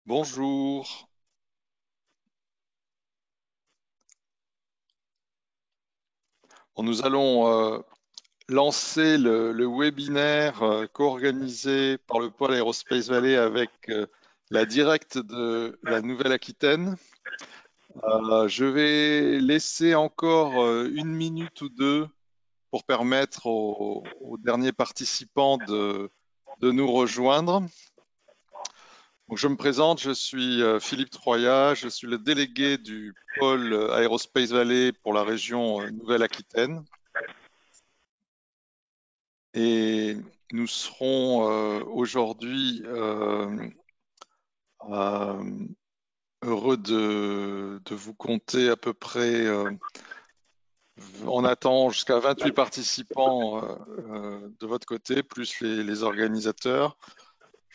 Bonjour. Bon, nous allons lancer le webinaire co-organisé par le pôle Aerospace Valley avec la directe de la Nouvelle-Aquitaine. Je vais laisser encore une minute ou deux pour permettre aux derniers participants de nous rejoindre. Donc, je me présente, je suis Philippe Troyat, je suis le délégué du pôle Aerospace Valley pour la région Nouvelle-Aquitaine. Et nous serons aujourd'hui heureux de vous compter à peu près, on attend jusqu'à 28 participants de votre côté, plus les organisateurs.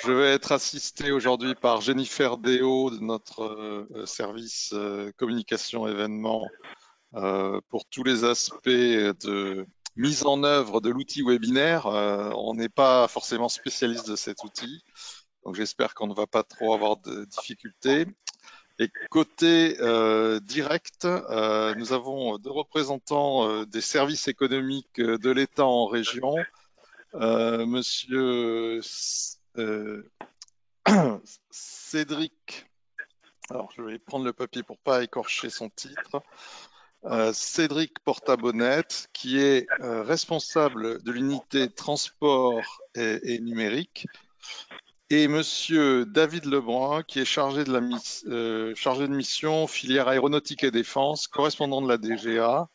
Je vais être assisté aujourd'hui par Jennifer Déo de notre service communication événement pour tous les aspects de mise en œuvre de l'outil webinaire. On n'est pas forcément spécialiste de cet outil, donc j'espère qu'on ne va pas trop avoir de difficultés. Et côté direct, nous avons deux représentants des services économiques de l'État en région, monsieur Cédric, alors je vais prendre le papier pour pas écorcher son titre, Cédric Portabonnette, qui est responsable de l'unité transport et numérique, et monsieur David Lebrun, qui est chargé de mission filière aéronautique et défense, correspondant de la DGA.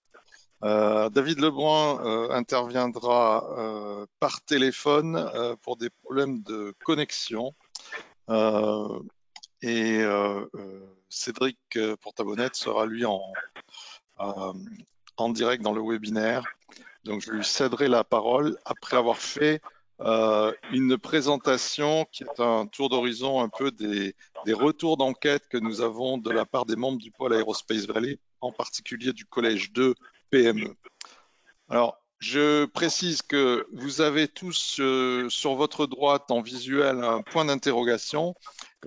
David Lebrun interviendra par téléphone pour des problèmes de connexion. Et Cédric Portabonnette sera lui en direct dans le webinaire. Donc je lui céderai la parole après avoir fait une présentation qui est un tour d'horizon un peu des retours d'enquête que nous avons de la part des membres du pôle Aerospace Valley, en particulier du collège 2 PME. Alors, je précise que vous avez tous sur votre droite en visuel un point d'interrogation.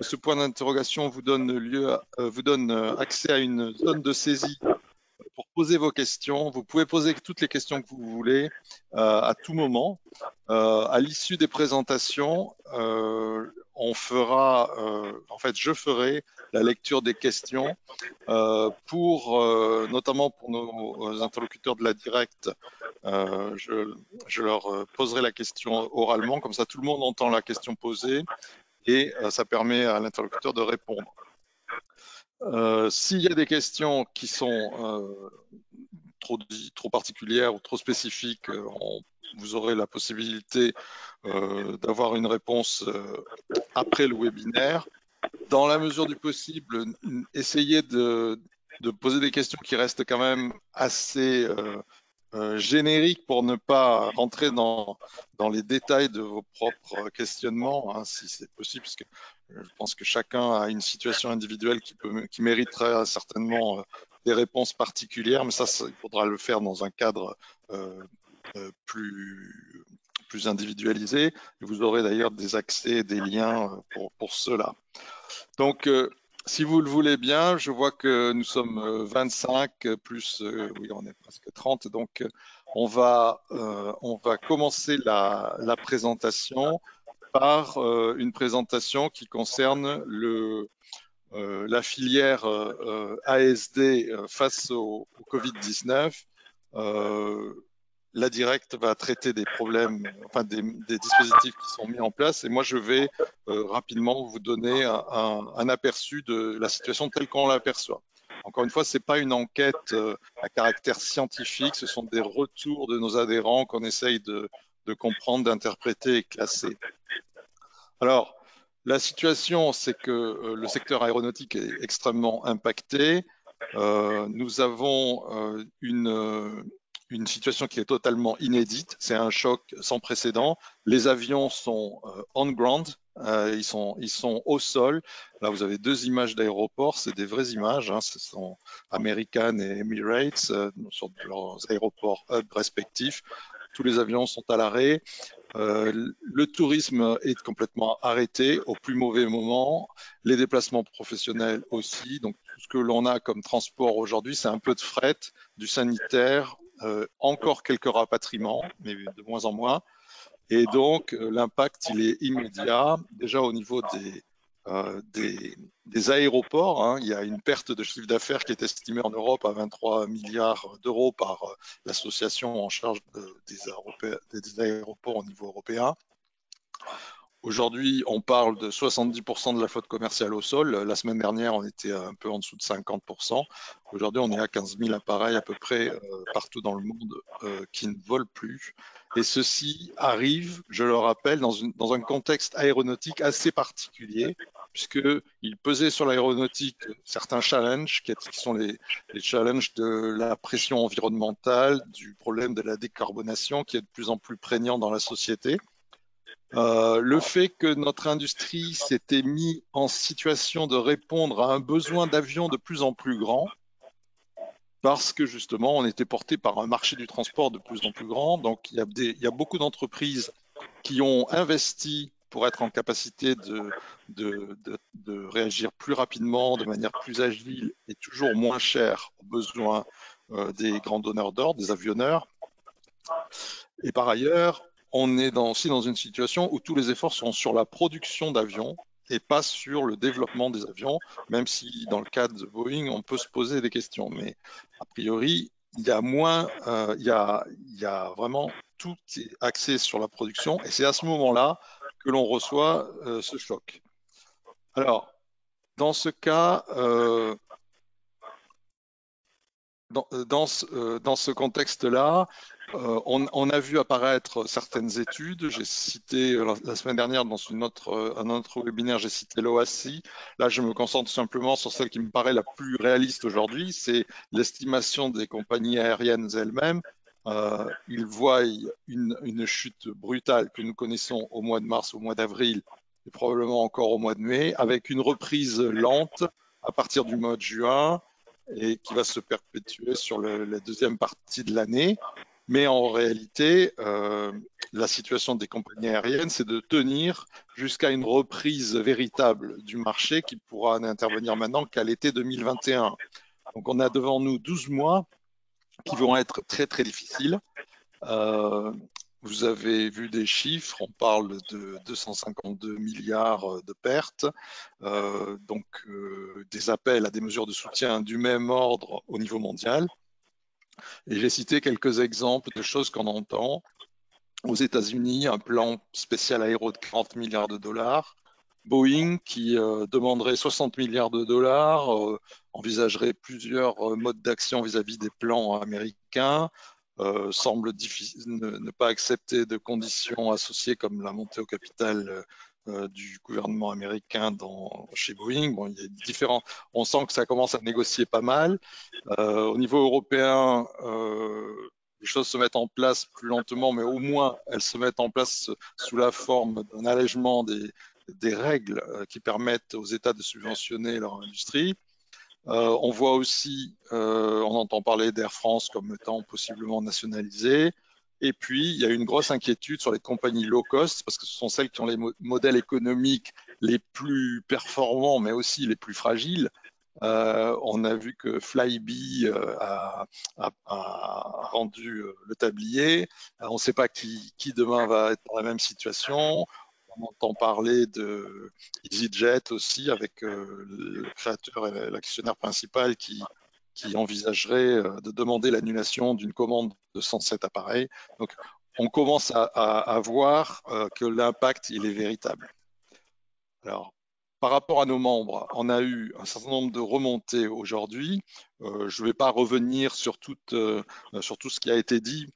Ce point d'interrogation vous donne accès à une zone de saisie pour poser vos questions. Vous pouvez poser toutes les questions que vous voulez à tout moment. À l'issue des présentations, je ferai la lecture des questions notamment pour nos interlocuteurs de la directe. Je leur poserai la question oralement, comme ça tout le monde entend la question posée et ça permet à l'interlocuteur de répondre. S'il y a des questions qui sont trop particulières ou trop spécifiques, vous aurez la possibilité d'avoir une réponse après le webinaire. Dans la mesure du possible, essayez de poser des questions qui restent quand même assez génériques pour ne pas rentrer dans les détails de vos propres questionnements, hein, si c'est possible, parce que je pense que chacun a une situation individuelle qui mériterait certainement des réponses particulières, mais ça, il faudra le faire dans un cadre plus individualisé. Vous aurez d'ailleurs des accès et des liens pour cela. Donc, si vous le voulez bien, je vois que nous sommes 25 plus, oui, on est presque 30. Donc, on va commencer la présentation par une présentation qui concerne la filière ASD face au Covid-19. La directe va traiter des problèmes, enfin des dispositifs qui sont mis en place, et moi je vais rapidement vous donner un aperçu de la situation telle qu'on l'aperçoit. Encore une fois, ce n'est pas une enquête à caractère scientifique, ce sont des retours de nos adhérents qu'on essaye de comprendre, d'interpréter et classer. Alors, la situation, c'est que le secteur aéronautique est extrêmement impacté. Nous avons une situation qui est totalement inédite. C'est un choc sans précédent. Les avions sont on ground, ils sont au sol. Là, vous avez deux images d'aéroports, c'est des vraies images, hein. Ce sont American et Emirates sur leurs aéroports hub respectifs. tous les avions sont à l'arrêt. Le tourisme est complètement arrêté au plus mauvais moment, les déplacements professionnels aussi. Donc tout ce que l'on a comme transport aujourd'hui, c'est un peu de fret, du sanitaire, encore quelques rapatriements, mais de moins en moins. Et donc l'impact, il est immédiat. Déjà au niveau des aéroports, hein, il y a une perte de chiffre d'affaires qui est estimée en Europe à 23 milliards d'euros par l'association en charge des aéroports au niveau européen. Aujourd'hui, on parle de 70% de la flotte commerciale au sol. La semaine dernière, on était un peu en dessous de 50%. Aujourd'hui, on est à 15 000 appareils à peu près partout dans le monde qui ne volent plus. Et ceci arrive, je le rappelle, dans un contexte aéronautique assez particulier, puisqu'il pesait sur l'aéronautique certains challenges, qui sont les challenges de la pression environnementale, du problème de la décarbonation, qui est de plus en plus prégnant dans la société. Le fait que notre industrie s'était mis en situation de répondre à un besoin d'avions de plus en plus grand, parce que justement on était porté par un marché du transport de plus en plus grand. Donc il y a beaucoup d'entreprises qui ont investi pour être en capacité de réagir plus rapidement, de manière plus agile et toujours moins chère aux besoins des grands donneurs d'ordre, des avionneurs. Et par ailleurs, on est aussi dans une situation où tous les efforts sont sur la production d'avions et pas sur le développement des avions, même si dans le cas de Boeing, on peut se poser des questions. Mais a priori, il y a il y a vraiment tout qui est axé sur la production et c'est à ce moment-là que l'on reçoit ce choc. Alors, dans ce cas, dans ce contexte-là, on a vu apparaître certaines études. J'ai cité la semaine dernière dans un autre webinaire, j'ai cité l'OACI. Là, je me concentre simplement sur celle qui me paraît la plus réaliste aujourd'hui. C'est l'estimation des compagnies aériennes elles-mêmes. Ils voient une chute brutale que nous connaissons au mois de mars, au mois d'avril et probablement encore au mois de mai, avec une reprise lente à partir du mois de juin et qui va se perpétuer sur la deuxième partie de l'année. Mais en réalité, la situation des compagnies aériennes, c'est de tenir jusqu'à une reprise véritable du marché qui pourra n'intervenir maintenant qu'à l'été 2021. Donc on a devant nous 12 mois qui vont être très très difficiles. Vous avez vu des chiffres, on parle de 252 milliards de pertes, donc des appels à des mesures de soutien du même ordre au niveau mondial. Et j'ai cité quelques exemples de choses qu'on entend. Aux États-Unis, un plan spécial aéro de 40 milliards de dollars. Boeing qui demanderait 60 milliards de dollars, envisagerait plusieurs modes d'action vis-à-vis des plans américains. Semble ne pas accepter de conditions associées comme la montée au capital du gouvernement américain chez Boeing. Bon, il y a différents. On sent que ça commence à négocier pas mal. Au niveau européen, les choses se mettent en place plus lentement, mais au moins elles se mettent en place sous la forme d'un allègement des règles qui permettent aux États de subventionner leur industrie. On voit aussi, on entend parler d'Air France comme étant possiblement nationalisée. Et puis, il y a une grosse inquiétude sur les compagnies low cost, parce que ce sont celles qui ont les modèles économiques les plus performants, mais aussi les plus fragiles. On a vu que Flybe a rendu le tablier. On ne sait pas qui demain va être dans la même situation. On entend parler de EasyJet aussi, avec le créateur et l'actionnaire principal qui envisagerait de demander l'annulation d'une commande de 107 appareils. Donc, on commence à voir que l'impact, il est véritable. Alors, par rapport à nos membres, on a eu un certain nombre de remontées aujourd'hui. Je ne vais pas revenir sur tout ce qui a été dit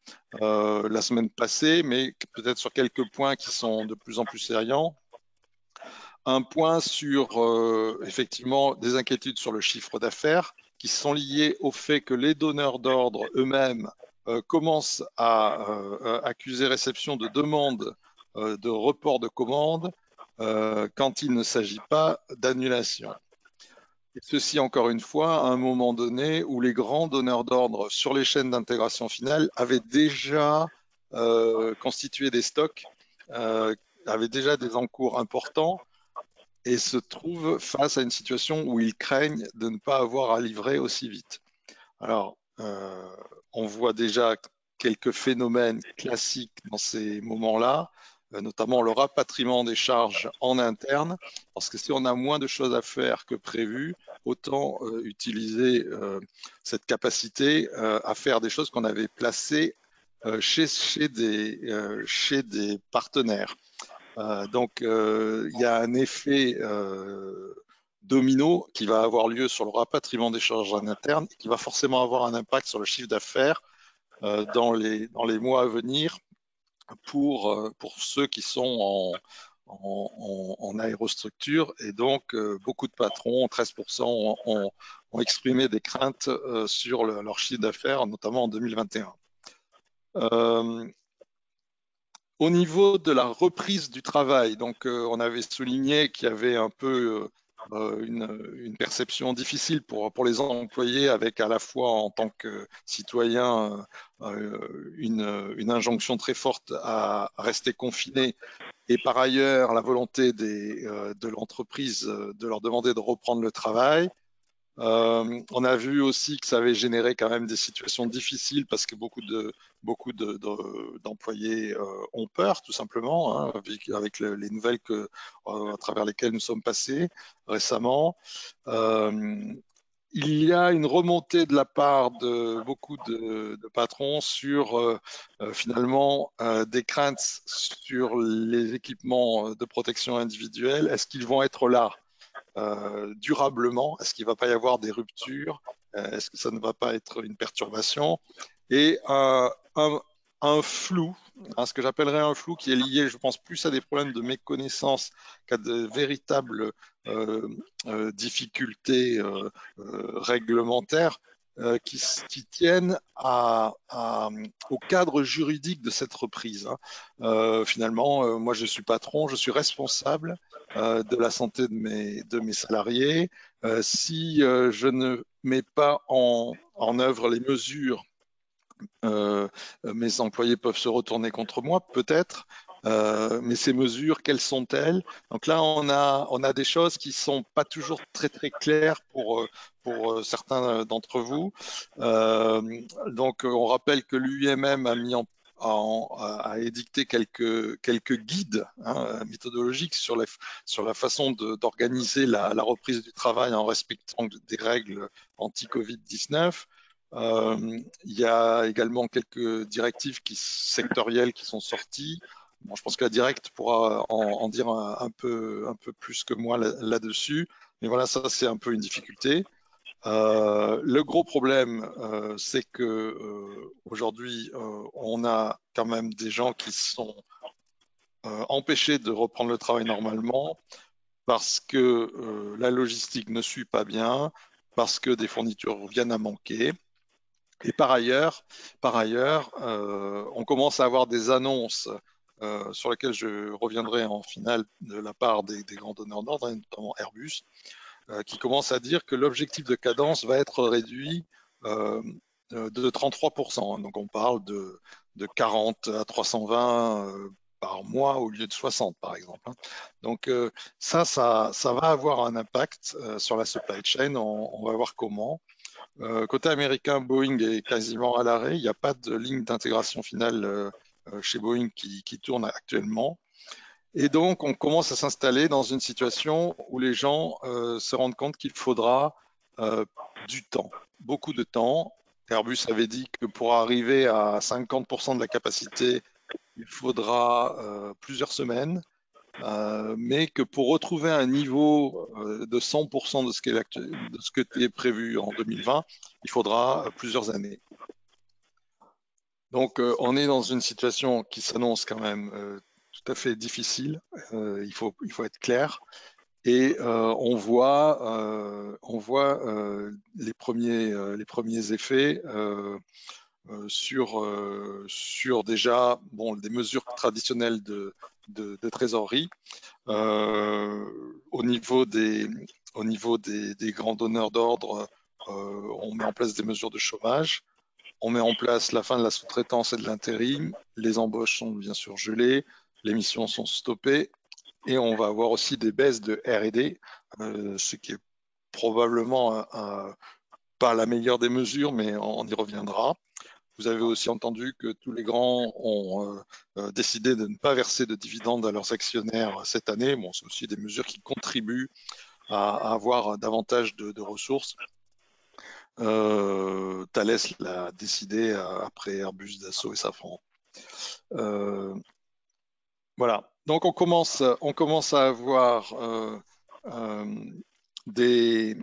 la semaine passée, mais peut-être sur quelques points qui sont de plus en plus sériants. Un point sur effectivement des inquiétudes sur le chiffre d'affaires qui sont liées au fait que les donneurs d'ordre eux-mêmes commencent à accuser réception de demandes de report de commandes quand il ne s'agit pas d'annulation. Et ceci, encore une fois, à un moment donné où les grands donneurs d'ordre sur les chaînes d'intégration finale avaient déjà constitué des stocks, avaient déjà des encours importants et se trouvent face à une situation où ils craignent de ne pas avoir à livrer aussi vite. Alors, on voit déjà quelques phénomènes classiques dans ces moments-là, notamment le rapatriement des charges en interne, parce que si on a moins de choses à faire que prévu, autant utiliser cette capacité à faire des choses qu'on avait placées chez des partenaires. Donc, il y a un effet domino qui va avoir lieu sur le rapatriement des charges en interne et qui va forcément avoir un impact sur le chiffre d'affaires dans les mois à venir pour ceux qui sont en aérostructure. Et donc, beaucoup de patrons, 13%, ont exprimé des craintes sur leur chiffre d'affaires, notamment en 2021. Au niveau de la reprise du travail, donc on avait souligné qu'il y avait un peu une perception difficile pour les employés, avec à la fois en tant que citoyen une injonction très forte à rester confinés, et par ailleurs la volonté de l'entreprise de leur demander de reprendre le travail. On a vu aussi que ça avait généré quand même des situations difficiles, parce que d'employés ont peur, tout simplement, hein, avec les nouvelles à travers lesquelles nous sommes passés récemment. Il y a une remontée de la part de beaucoup de patrons sur finalement des craintes sur les équipements de protection individuelle. Est-ce qu'ils vont être là durablement? Est-ce qu'il ne va pas y avoir des ruptures? Est-ce que ça ne va pas être une perturbation? Et un flou, hein, ce que j'appellerais un flou, qui est lié, je pense, plus à des problèmes de méconnaissance qu'à de véritables difficultés réglementaires qui tiennent au cadre juridique de cette reprise, hein. Finalement, moi je suis patron, je suis responsable de la santé de mes salariés. Si je ne mets pas en œuvre les mesures, mes employés peuvent se retourner contre moi, peut-être. Mais ces mesures, quelles sont-elles? Donc là, on a des choses qui sont pas toujours très très claires pour certains d'entre vous. Donc, on rappelle que l'UIMM a mis a édicté quelques guides, hein, méthodologiques sur la façon d'organiser la reprise du travail en respectant des règles anti-Covid-19. Il y a également quelques directives sectorielles qui sont sorties. Bon, je pense que la directe pourra en dire un peu plus que moi là-dessus. Mais voilà, ça c'est un peu une difficulté. Le gros problème, c'est que aujourd'hui, on a quand même des gens qui sont empêchés de reprendre le travail normalement, parce que la logistique ne suit pas bien, parce que des fournitures viennent à manquer. Et par ailleurs, on commence à avoir des annonces sur lesquelles je reviendrai en finale, de la part des grands donneurs d'ordre, notamment Airbus, qui commence à dire que l'objectif de cadence va être réduit de 33%. Donc on parle de 40 à 320 par mois au lieu de 60, par exemple, hein. Donc ça va avoir un impact sur la supply chain. On va voir comment. Côté américain, Boeing est quasiment à l'arrêt. Il n'y a pas de ligne d'intégration finale chez Boeing qui tourne actuellement. Et donc, on commence à s'installer dans une situation où les gens se rendent compte qu'il faudra du temps, beaucoup de temps. Airbus avait dit que pour arriver à 50% de la capacité, il faudra plusieurs semaines. Mais que pour retrouver un niveau de 100% de ce qui est prévu en 2020, il faudra plusieurs années. Donc, on est dans une situation qui s'annonce quand même tout à fait difficile. Il faut être clair. Et on voit les premiers effets sur déjà des mesures traditionnelles de trésorerie. Au niveau des grands donneurs d'ordre, on met en place des mesures de chômage. on met en place la fin de la sous-traitance et de l'intérim, les embauches sont bien sûr gelées, les missions sont stoppées, et on va avoir aussi des baisses de R&D, ce qui est probablement pas la meilleure des mesures, mais on y reviendra. Vous avez aussi entendu que tous les grands ont décidé de ne pas verser de dividendes à leurs actionnaires cette année. Bon, c'est aussi des mesures qui contribuent à avoir davantage de ressources. Thales l'a décidé après Airbus, Dassault et Safran. Voilà. Donc on commence à avoir des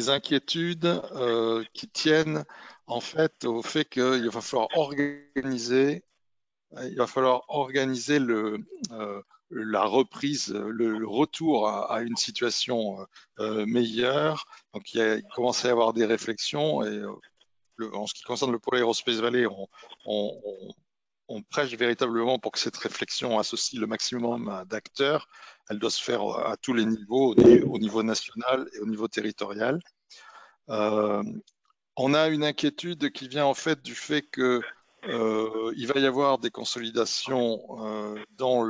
inquiétudes qui tiennent en fait au fait qu'il va falloir organiser la reprise, le retour à une situation meilleure. Donc il commence à y avoir des réflexions et en ce qui concerne le pôle Aerospace Valley, on prêche véritablement pour que cette réflexion associe le maximum d'acteurs. Elle doit se faire à tous les niveaux, au niveau national et au niveau territorial. On a une inquiétude qui vient en fait du fait que il va y avoir des consolidations dans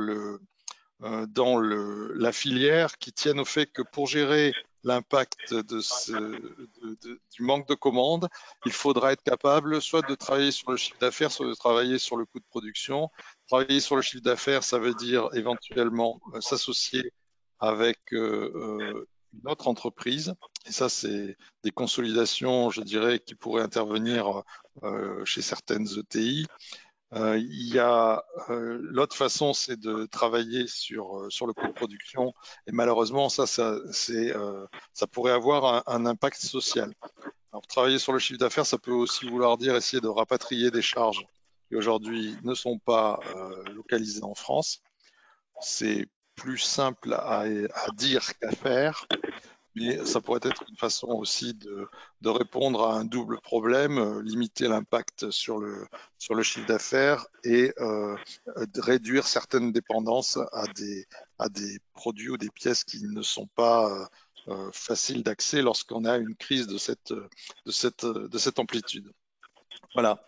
la filière qui tiennent au fait que pour gérer l'impact du manque de commandes, il faudra être capable soit de travailler sur le chiffre d'affaires, soit de travailler sur le coût de production. Travailler sur le chiffre d'affaires, ça veut dire éventuellement s'associer avec une autre entreprise. Et ça, c'est des consolidations, je dirais, qui pourraient intervenir chez certaines ETI. L'autre façon, c'est de travailler sur le coût de production, et malheureusement, ça pourrait avoir un impact social. Alors, travailler sur le chiffre d'affaires, ça peut aussi vouloir dire essayer de rapatrier des charges qui aujourd'hui ne sont pas localisées en France. C'est plus simple à dire qu'à faire. Mais ça pourrait être une façon aussi de répondre à un double problème, limiter l'impact sur le chiffre d'affaires et de réduire certaines dépendances à des produits ou des pièces qui ne sont pas faciles d'accès lorsqu'on a une crise de cette amplitude. Voilà.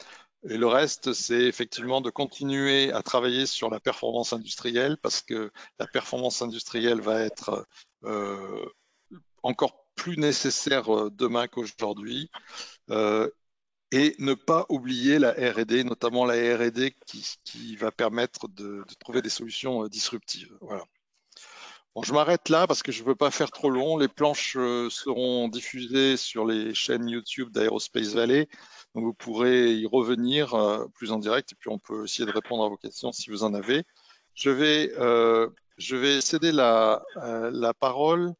Et le reste, c'est effectivement de continuer à travailler sur la performance industrielle parce que la performance industrielle va être encore plus nécessaire demain qu'aujourd'hui, et ne pas oublier la R&D, notamment la R&D qui va permettre de trouver des solutions disruptives. Voilà. Bon, je m'arrête là parce que je ne veux pas faire trop long. Les planches seront diffusées sur les chaînes YouTube d'Aerospace Valley, donc vous pourrez y revenir plus en direct et puis on peut essayer de répondre à vos questions si vous en avez. Je vais céder la parole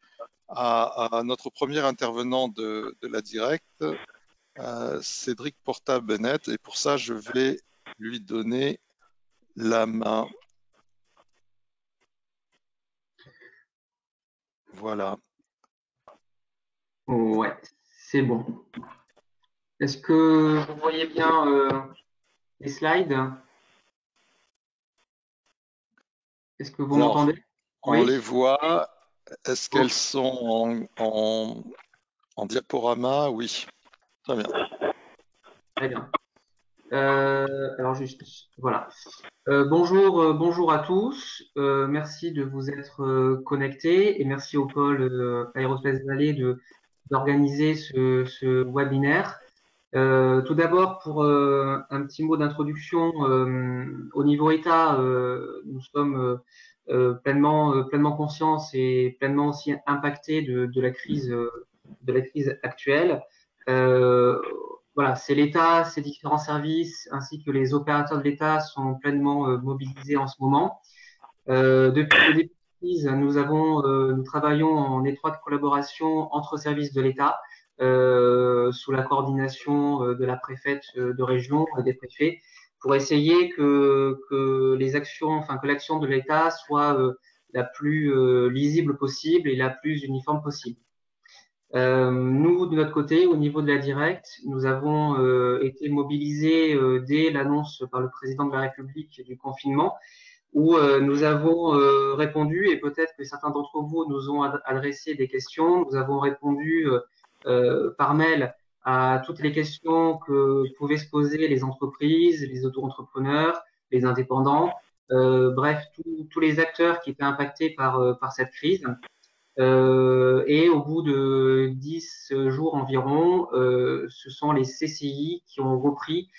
à notre premier intervenant de la directe, Cédric Porta-Bennett, et pour ça, je vais lui donner la main. Voilà. Ouais, c'est bon. Est-ce que vous voyez bien les slides? Est-ce que vous m'entendez? On les Oui. voit. Est-ce qu'elles sont en diaporama? Oui. Très bien. Très bien. Alors juste, voilà. Bonjour à tous. Merci de vous être connectés et merci au pôle Aerospace Valley d'organiser ce webinaire. Tout d'abord, pour un petit mot d'introduction, au niveau État, nous sommes pleinement conscients et pleinement aussi impactés de la crise actuelle. Voilà, c'est l'État, ses différents services ainsi que les opérateurs de l'État sont pleinement mobilisés en ce moment. Depuis le début de la crise, nous travaillons en étroite collaboration entre services de l'État, sous la coordination de la préfète de région et des préfets, pour essayer que l'action de l'État soit la plus lisible possible et la plus uniforme possible. Nous, de notre côté, au niveau de la directe, nous avons été mobilisés dès l'annonce par le président de la République du confinement, où nous avons répondu, et peut-être que certains d'entre vous nous ont adressé des questions. Nous avons répondu par mail à toutes les questions que pouvaient se poser les entreprises, les auto-entrepreneurs, les indépendants, bref, tous les acteurs qui étaient impactés par cette crise. Et au bout de 10 jours environ, ce sont les CCI qui ont repris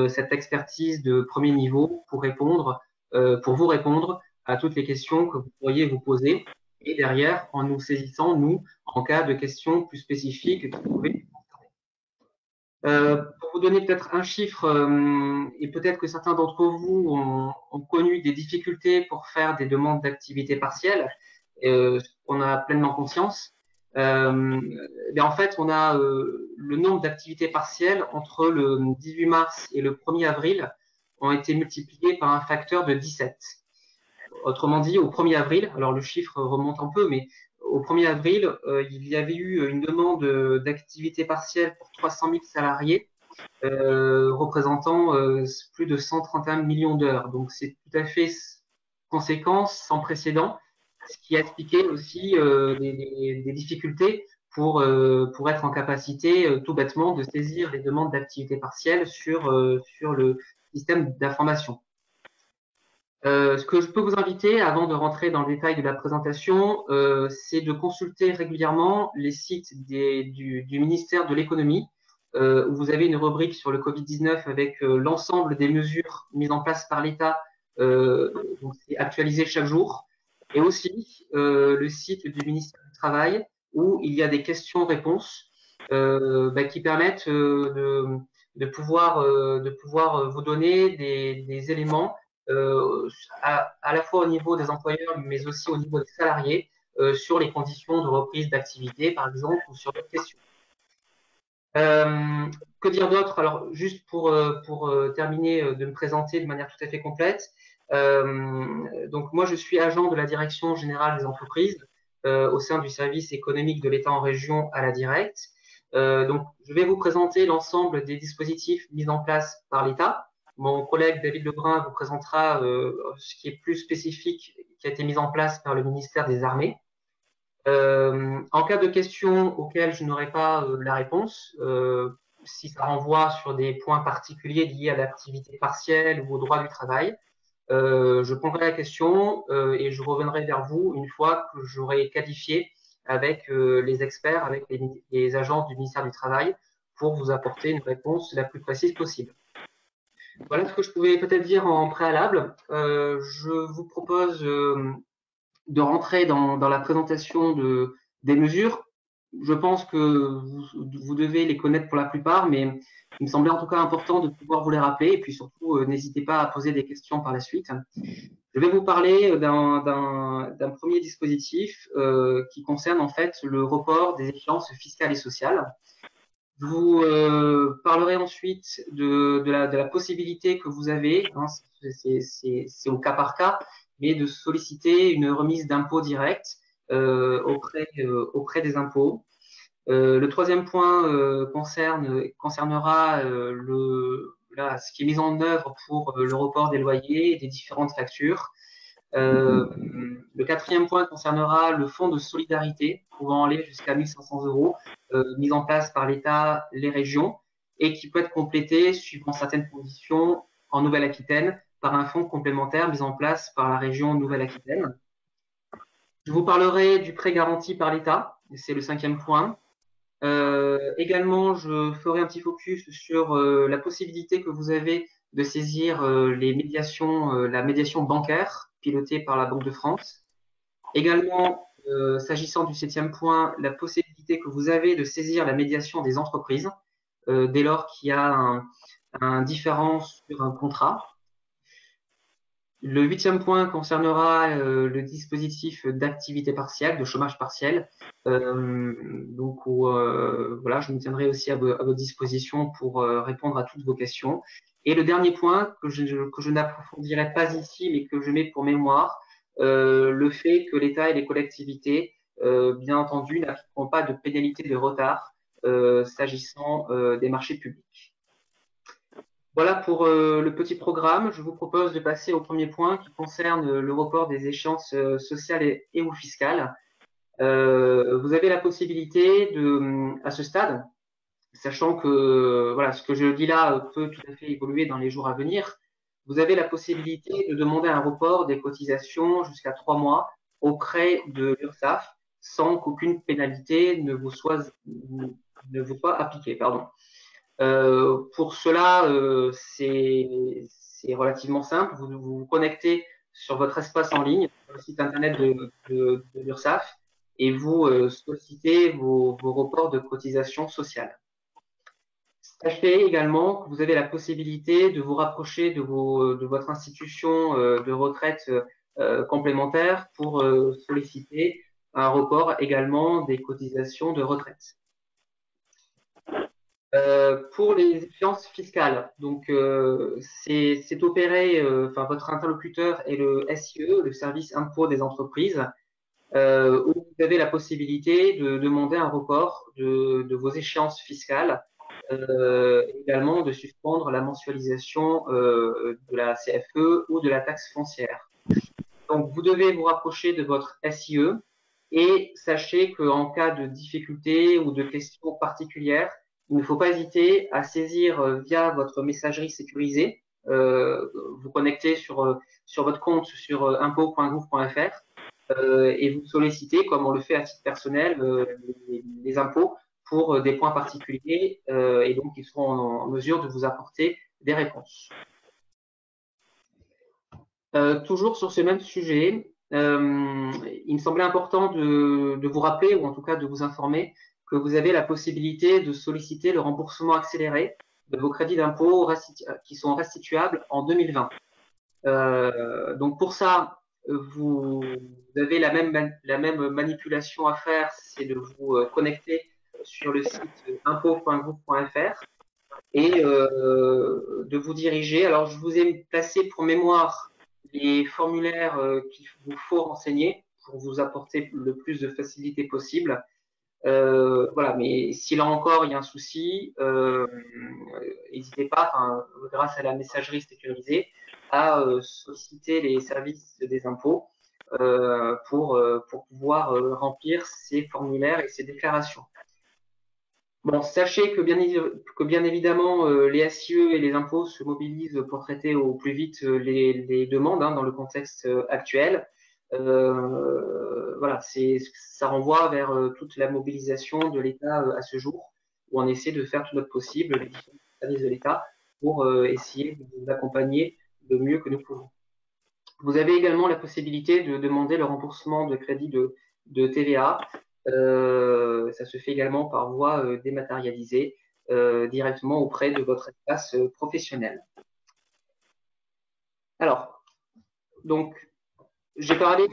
cette expertise de premier niveau pour vous répondre à toutes les questions que vous pourriez vous poser. Et derrière, en nous saisissant, nous, en cas de questions plus spécifiques qui pouvaient. Pour vous donner peut-être un chiffre, et peut-être que certains d'entre vous ont connu des difficultés pour faire des demandes d'activité partielle, on a pleinement conscience. Mais en fait, on a le nombre d'activités partielles entre le 18 mars et le 1er avril ont été multipliés par un facteur de 17. Autrement dit, au 1er avril, alors le chiffre remonte un peu, mais au 1er avril, il y avait eu une demande d'activité partielle pour 300 000 salariés, représentant plus de 131 millions d'heures. Donc c'est tout à fait conséquent, sans précédent, ce qui a expliqué aussi des difficultés pour être en capacité, tout bêtement, de saisir les demandes d'activité partielle sur le système d'information. Ce que je peux vous inviter, avant de rentrer dans le détail de la présentation, c'est de consulter régulièrement les sites du ministère de l'économie, où vous avez une rubrique sur le Covid-19 avec l'ensemble des mesures mises en place par l'État, donc c'est actualisé chaque jour, et aussi le site du ministère du Travail, où il y a des questions-réponses qui permettent de pouvoir vous donner des éléments à la fois au niveau des employeurs, mais aussi au niveau des salariés, sur les conditions de reprise d'activité, par exemple, ou sur d'autres questions. Que dire d'autre? Alors, juste pour terminer de me présenter de manière tout à fait complète. Donc, moi, je suis agent de la Direction générale des entreprises au sein du service économique de l'État en région à la Directe. Donc, je vais vous présenter l'ensemble des dispositifs mis en place par l'État. Mon collègue David Lebrun vous présentera ce qui est plus spécifique, qui a été mis en place par le ministère des Armées. En cas de questions auxquelles je n'aurai pas la réponse, si ça renvoie sur des points particuliers liés à l'activité partielle ou au droit du travail, je prendrai la question et je reviendrai vers vous une fois que j'aurai qualifié avec les experts, avec les agents du ministère du Travail pour vous apporter une réponse la plus précise possible. Voilà ce que je pouvais peut-être dire en préalable. Je vous propose de rentrer dans la présentation des mesures. Je pense que vous devez les connaître pour la plupart, mais il me semblait en tout cas important de pouvoir vous les rappeler. Et puis surtout, n'hésitez pas à poser des questions par la suite. Je vais vous parler d'un premier dispositif qui concerne en fait le report des échéances fiscales et sociales. Je vous parlerai ensuite de la possibilité que vous avez, hein, c'est au cas par cas, mais de solliciter une remise d'impôt direct auprès des impôts. Le troisième point concernera ce qui est mis en œuvre pour le report des loyers et des différentes factures. Le quatrième point concernera le fonds de solidarité pouvant aller jusqu'à 1 500 euros mis en place par l'État, les régions et qui peut être complété suivant certaines conditions en Nouvelle-Aquitaine par un fonds complémentaire mis en place par la région Nouvelle-Aquitaine. Je vous parlerai du prêt garanti par l'État, c'est le cinquième point. Également, je ferai un petit focus sur la possibilité que vous avez de saisir la médiation bancaire pilotée par la Banque de France. Également, s'agissant du septième point, la possibilité que vous avez de saisir la médiation des entreprises dès lors qu'il y a un différend sur un contrat. Le huitième point concernera le dispositif d'activité partielle, de chômage partiel. Donc, voilà, je me tiendrai aussi à votre disposition pour répondre à toutes vos questions. Et le dernier point que je n'approfondirai pas ici, mais que je mets pour mémoire, le fait que l'État et les collectivités, bien entendu, n'appliqueront pas de pénalité de retard s'agissant des marchés publics. Voilà pour le petit programme. Je vous propose de passer au premier point qui concerne le report des échéances sociales et ou fiscales. Vous avez la possibilité à ce stade, sachant que voilà, ce que je dis là peut tout à fait évoluer dans les jours à venir, vous avez la possibilité de demander un report des cotisations jusqu'à 3 mois auprès de l'URSSAF sans qu'aucune pénalité ne vous soit appliquée. Pardon. Pour cela, c'est relativement simple. Vous vous connectez sur votre espace en ligne, sur le site internet de l'URSSAF, et vous sollicitez vos reports de cotisation sociale. Sachez également que vous avez la possibilité de vous rapprocher de votre institution de retraite complémentaire pour solliciter un report également des cotisations de retraite. Pour les échéances fiscales, donc c'est opéré, enfin votre interlocuteur est le SIE, le service impôt des entreprises, où vous avez la possibilité de demander un report de vos échéances fiscales, également de suspendre la mensualisation de la CFE ou de la taxe foncière. Donc vous devez vous rapprocher de votre SIE et sachez qu'en cas de difficulté ou de questions particulières, il ne faut pas hésiter à saisir via votre messagerie sécurisée, vous connecter sur votre compte sur impôts.gouv.fr et vous solliciter, comme on le fait à titre personnel, les impôts pour des points particuliers et donc ils seront en mesure de vous apporter des réponses. Toujours sur ce même sujet, il me semblait important de vous rappeler, ou en tout cas de vous informer, que vous avez la possibilité de solliciter le remboursement accéléré de vos crédits d'impôt qui sont restituables en 2020. Donc pour ça, vous avez la même manipulation à faire, c'est de vous connecter sur le site impôts.gouv.fr et de vous diriger. Alors je vous ai placé pour mémoire les formulaires qu'il vous faut renseigner pour vous apporter le plus de facilité possible. Voilà, mais si là encore il y a un souci, n'hésitez pas, grâce à la messagerie sécurisée, à solliciter les services des impôts pour pouvoir remplir ces formulaires et ces déclarations. Bon, sachez que bien évidemment, les SIE et les impôts se mobilisent pour traiter au plus vite les demandes dans le contexte actuel. Voilà, ça renvoie vers toute la mobilisation de l'État à ce jour, où on essaie de faire tout notre possible, les différents services de l'État, pour essayer de vous accompagner le mieux que nous pouvons. Vous avez également la possibilité de demander le remboursement de crédit de TVA. Ça se fait également par voie dématérialisée directement auprès de votre espace professionnel. Alors, donc, j'ai parlé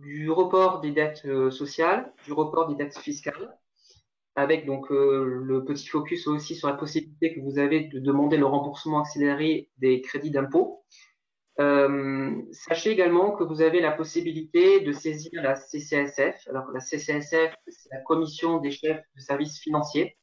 du report des dettes sociales, du report des dettes fiscales, avec donc le petit focus aussi sur la possibilité que vous avez de demander le remboursement accéléré des crédits d'impôt. Sachez également que vous avez la possibilité de saisir la CCSF. Alors la CCSF, c'est la Commission des chefs de services financiers,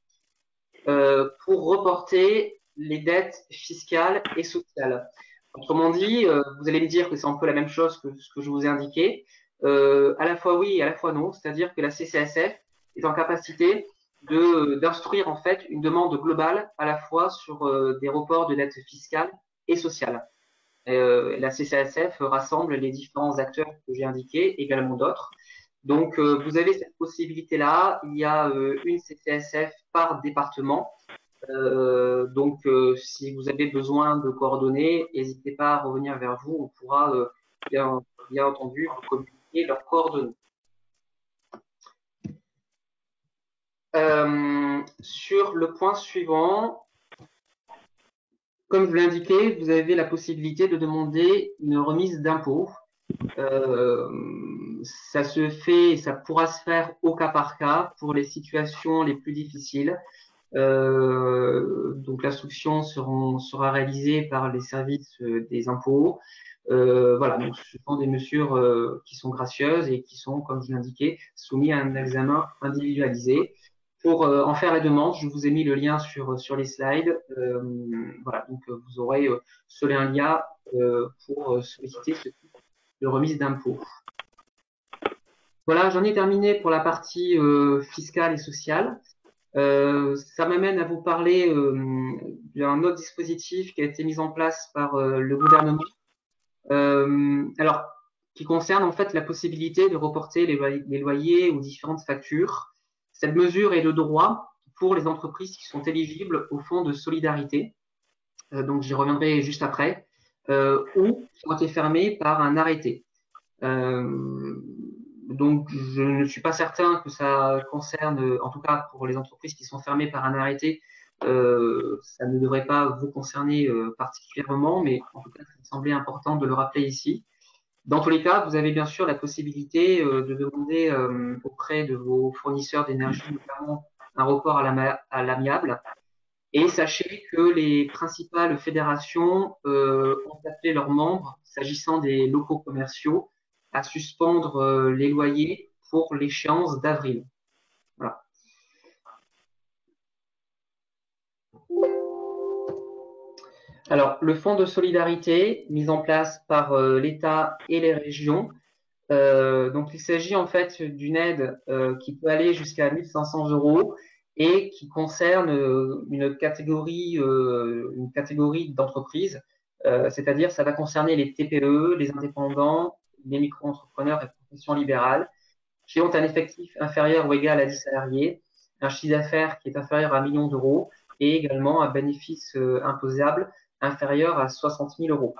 pour reporter les dettes fiscales et sociales. Autrement dit, vous allez me dire que c'est un peu la même chose que ce que je vous ai indiqué. À la fois oui et à la fois non, c'est-à-dire que la CCSF est en capacité d'instruire en fait une demande globale à la fois sur des reports de dettes fiscales et sociales. La CCSF rassemble les différents acteurs que j'ai indiqués, également d'autres. Donc, vous avez cette possibilité-là. Il y a une CCSF par département. Donc, si vous avez besoin de coordonnées, n'hésitez pas à revenir vers vous. On pourra bien entendu vous communiquer leurs coordonnées. Sur le point suivant, comme je l'ai indiqué, vous avez la possibilité de demander une remise d'impôt. Ça se fait, ça pourra se faire au cas par cas pour les situations les plus difficiles. Donc l'instruction sera réalisée par les services des impôts. Voilà, donc ce sont des mesures qui sont gracieuses et qui sont, comme je l'indiquais, soumises à un examen individualisé. Pour en faire la demande, je vous ai mis le lien sur les slides. Voilà, donc vous aurez ce lien pour solliciter ce type de remise d'impôt. Voilà, j'en ai terminé pour la partie fiscale et sociale. Ça m'amène à vous parler d'un autre dispositif qui a été mis en place par le gouvernement, alors qui concerne en fait la possibilité de reporter les loyers ou différentes factures. Cette mesure est de droit pour les entreprises qui sont éligibles au fonds de solidarité, donc j'y reviendrai juste après, ou qui ont été fermées par un arrêté. Donc, je ne suis pas certain que ça concerne, en tout cas pour les entreprises qui sont fermées par un arrêté, ça ne devrait pas vous concerner particulièrement, mais en tout cas, ça me semblait important de le rappeler ici. Dans tous les cas, vous avez bien sûr la possibilité de demander auprès de vos fournisseurs d'énergie, notamment un report à l'amiable. Et sachez que les principales fédérations ont appelé leurs membres, s'agissant des locaux commerciaux, à suspendre les loyers pour l'échéance d'avril. Voilà. Alors, le fonds de solidarité mis en place par l'État et les régions, donc il s'agit en fait d'une aide qui peut aller jusqu'à 1 500 euros et qui concerne une catégorie d'entreprises, c'est-à-dire ça va concerner les TPE, les indépendants, les micro-entrepreneurs et professions libérales qui ont un effectif inférieur ou égal à 10 salariés, un chiffre d'affaires qui est inférieur à 1 million d'euros et également un bénéfice imposable inférieur à 60 000 euros.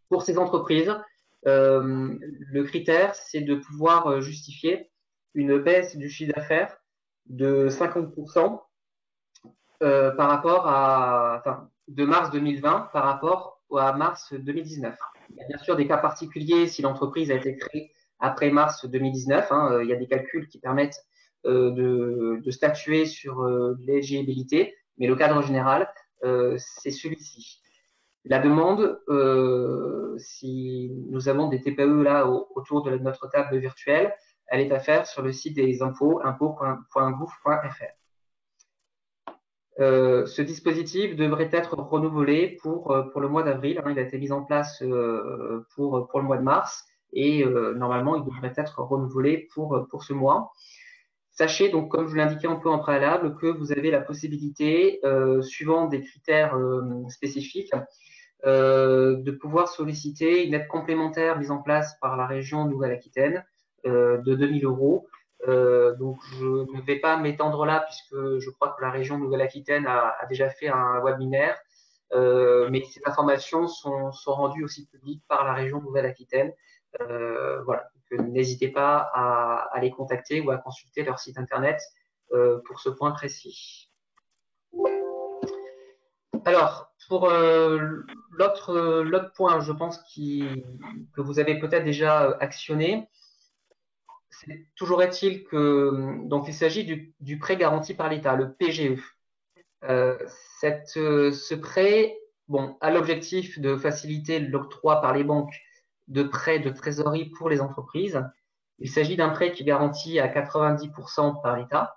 Pour ces entreprises, le critère, c'est de pouvoir justifier une baisse du chiffre d'affaires de 50% par rapport de mars 2020 par rapport à mars 2019. Il y a bien sûr des cas particuliers si l'entreprise a été créée après mars 2019. Il y a des calculs qui permettent de statuer sur l'éligibilité, mais le cadre général, c'est celui-ci. La demande, si nous avons des TPE là autour de notre table virtuelle, elle est à faire sur le site des impôts, impôts.gouv.fr. Ce dispositif devrait être renouvelé pour le mois d'avril. Il a été mis en place pour le mois de mars et normalement, il devrait être renouvelé pour ce mois. Sachez donc, comme je l'indiquais un peu en préalable, que vous avez la possibilité, suivant des critères spécifiques, de pouvoir solliciter une aide complémentaire mise en place par la région Nouvelle-Aquitaine de 2 000 euros. Donc, je ne vais pas m'étendre là puisque je crois que la région Nouvelle-Aquitaine a déjà fait un webinaire, mais ces informations sont rendues aussi publiques par la région Nouvelle-Aquitaine. Voilà, n'hésitez pas à les contacter ou à consulter leur site internet pour ce point précis. Alors, pour l'autre point, je pense que vous avez peut-être déjà actionné, toujours est-il que donc il s'agit du prêt garanti par l'État, le PGE. Ce prêt, bon, a l'objectif de faciliter l'octroi par les banques de prêts de trésorerie pour les entreprises. Il s'agit d'un prêt qui est garanti à 90% par l'État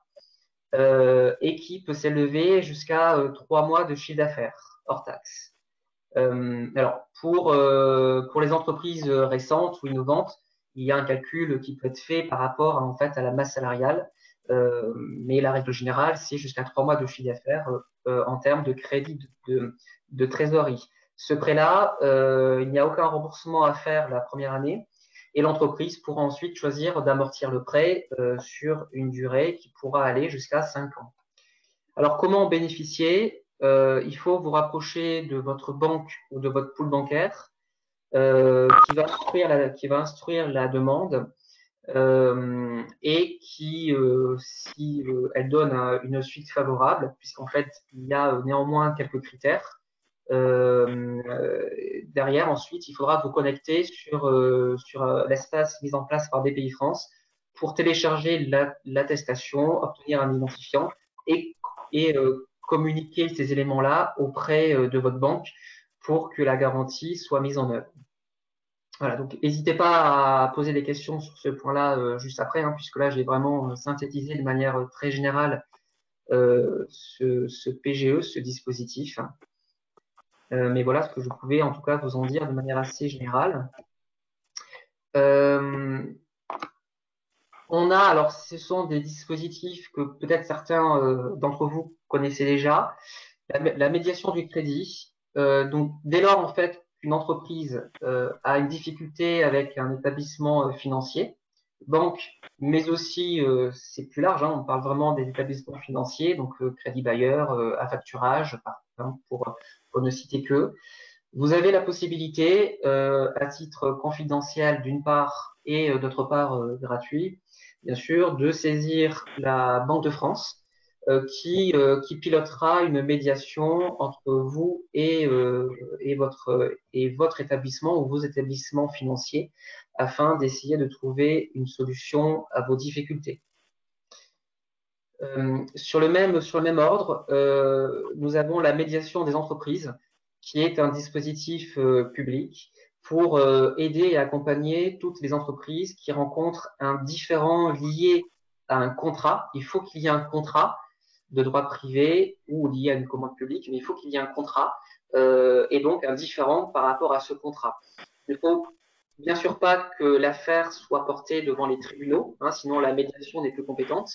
et qui peut s'élever jusqu'à 3 mois de chiffre d'affaires hors taxe. Alors, pour les entreprises récentes ou innovantes, il y a un calcul qui peut être fait par rapport en fait, à la masse salariale, mais la règle générale, c'est jusqu'à 3 mois de chiffre d'affaires en termes de crédit de trésorerie. Ce prêt-là, il n'y a aucun remboursement à faire la première année et l'entreprise pourra ensuite choisir d'amortir le prêt sur une durée qui pourra aller jusqu'à 5 ans. Alors, comment en bénéficier? Il faut vous rapprocher de votre banque ou de votre pool bancaire qui va instruire la demande et qui, si elle donne une suite favorable, puisqu'en fait, il y a néanmoins quelques critères, derrière, ensuite, il faudra vous connecter sur l'espace mis en place par BPI France pour télécharger l'attestation, obtenir un identifiant et communiquer ces éléments-là auprès de votre banque pour que la garantie soit mise en œuvre. Voilà, donc n'hésitez pas à poser des questions sur ce point-là juste après, puisque là j'ai vraiment synthétisé de manière très générale ce PGE, ce dispositif. Mais voilà ce que je pouvais en tout cas vous en dire de manière assez générale. Alors ce sont des dispositifs que peut-être certains d'entre vous connaissaient déjà. La médiation du crédit. Donc, dès lors, en fait, qu'une entreprise a une difficulté avec un établissement financier, banque, mais aussi, c'est plus large, hein, on parle vraiment des établissements financiers, donc crédit bailleur, à facturage, par exemple, pour ne citer que. Vous avez la possibilité, à titre confidentiel d'une part et d'autre part gratuit, bien sûr, de saisir la Banque de France qui pilotera une médiation entre vous et votre établissement ou vos établissements financiers afin d'essayer de trouver une solution à vos difficultés. Sur le même ordre, nous avons la médiation des entreprises, qui est un dispositif public pour aider et accompagner toutes les entreprises qui rencontrent un différend lié à un contrat. Il faut qu'il y ait un contrat de droit privé ou lié à une commande publique, mais il faut qu'il y ait un contrat et donc un différend par rapport à ce contrat. Il ne faut bien sûr pas que l'affaire soit portée devant les tribunaux, hein, sinon la médiation n'est plus compétente.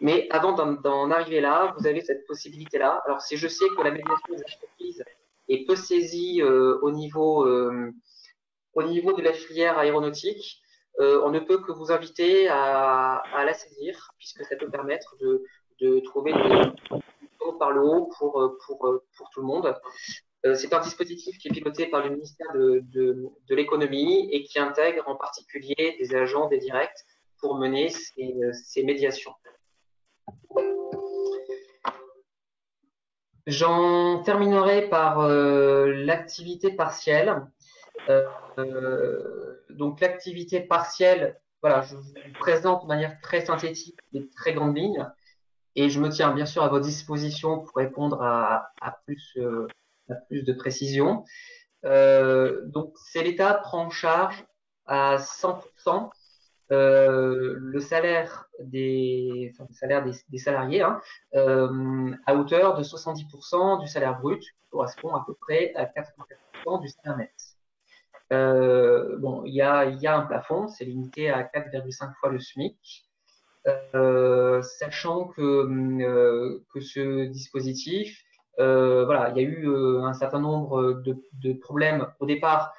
Mais avant d'en arriver là, vous avez cette possibilité-là. Alors, si je sais que la médiation des entreprises est peu saisie au niveau de la filière aéronautique, on ne peut que vous inviter à la saisir, puisque ça peut permettre de trouver des solutions par le haut pour tout le monde. C'est un dispositif qui est piloté par le ministère de l'économie et qui intègre en particulier des agents des directs pour mener ces médiations. J'en terminerai par l'activité partielle. Donc l'activité partielle, voilà, je vous présente de manière très synthétique les très grandes lignes et je me tiens bien sûr à votre disposition pour répondre à plus de précision. Donc c'est l'État prend en charge à 100% le salaire des salariés hein, à hauteur de 70% du salaire brut, qui correspond à peu près à 84% du salaire net. Bon, il y a un plafond, c'est limité à 4,5 fois le SMIC, sachant que ce dispositif, voilà, il y a eu un certain nombre de problèmes au départ